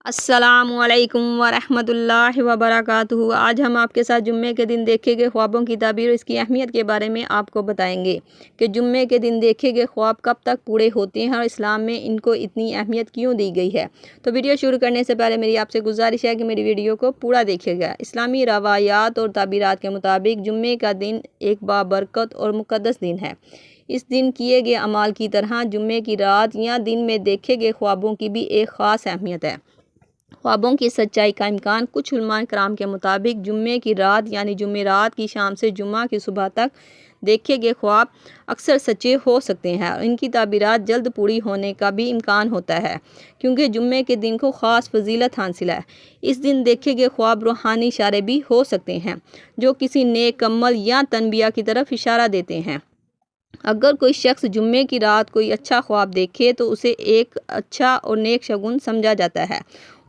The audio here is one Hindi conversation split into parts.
अस्सलामुअलैकुम वरहमतुल्लाहि वबरकातुहू। आज हम आपके साथ जुम्मे के दिन देखे गए ख्वाबों की ताबीर और इसकी अहमियत के बारे में आपको बताएंगे कि जुम्मे के दिन देखे गए ख्वाब कब तक पूरे होते हैं और इस्लाम में इनको इतनी अहमियत क्यों दी गई है। तो वीडियो शुरू करने से पहले मेरी आपसे गुजारिश है कि मेरी वीडियो को पूरा देखिएगा। इस्लामी रवायात और ताबीरात के मुताबिक जुम्मे का दिन एक बाबरकत और मुक़द्दस दिन है। इस दिन किए गए अमाल की तरह जुम्मे की रात या दिन में देखे गए ख्वाबों की भी एक ख़ास अहमियत है। ख्वाबों की सच्चाई का इम्कान कुछ उलमा कराम के मुताबिक जुम्मे की रात यानी जुमेरात की शाम से जुम्मा की सुबह तक देखे गए ख्वाब अक्सर सच्चे हो सकते हैं और इनकी ताबीरात जल्द पूरी होने का भी इम्कान होता है, क्योंकि जुम्मे के दिन को ख़ास फजीलत हासिल है। इस दिन देखे गए ख्वाब रूहानी इशारे भी हो सकते हैं जो किसी नेक अमल या तनबिया की तरफ इशारा देते हैं। अगर कोई शख्स जुम्मे की रात कोई अच्छा ख्वाब देखे तो उसे एक अच्छा और नेक शगुन समझा जाता है।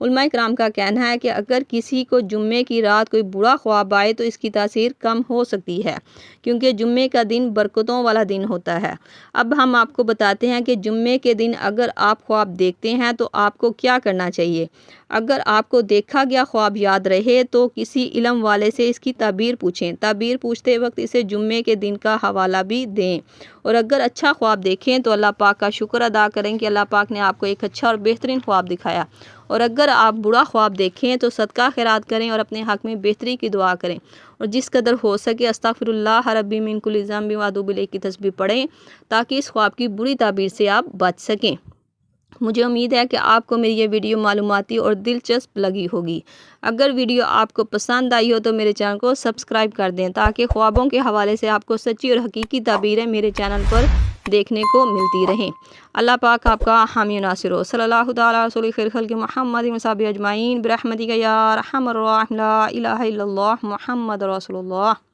उलमाए कराम का कहना है कि अगर किसी को जुम्मे की रात कोई बुरा ख्वाब आए तो इसकी तासीर कम हो सकती है, क्योंकि जुम्मे का दिन बरकतों वाला दिन होता है। अब हम आपको बताते हैं कि जुम्मे के दिन अगर आप ख्वाब देखते हैं तो आपको क्या करना चाहिए। अगर आपको देखा गया ख्वाब याद रहे तो किसी इल्म वाले से इसकी ताबीर पूछें। ताबीर पूछते वक्त इसे जुम्मे के दिन का हवाला भी दें और अगर अच्छा ख्वाब देखें तो अल्लाह पाक का शुक्र अदा करें कि अल्लाह पाक ने आपको एक अच्छा और बेहतरीन ख्वाब दिखाया। और अगर आप बुरा ख्वाब देखें तो सदका खैरात करें और अपने हक़ में बेहतरी की दुआ करें और जिस कदर हो सके अस्तग़फिरुल्लाह रब्बी मिन कुल्लि ज़ंबि व अतूबु इलैह की तस्बीह पढ़ें ताकि इस ख्वाब की बुरी ताबीर से आप बच सकें। मुझे उम्मीद है कि आपको मेरी ये वीडियो मालूमाती और दिलचस्प लगी होगी। अगर वीडियो आपको पसंद आई हो तो मेरे चैनल को सब्सक्राइब कर दें ताकि ख्वाबों के हवाले से आपको सच्ची और हकीकी ताबीरें मेरे चैनल पर देखने को मिलती रहें। अल्लाह पाक आपका हामी नासिर हो। सल्लल्लाहु तआला अला रसूलिल खैर खल्क़ि मुहम्मद व सहाबिहि अजमाइन बिरहमतिका या अरहमर राहिमीन। ला इलाहा इल्लल्लाह मुहम्मद रसूलुल्लाह।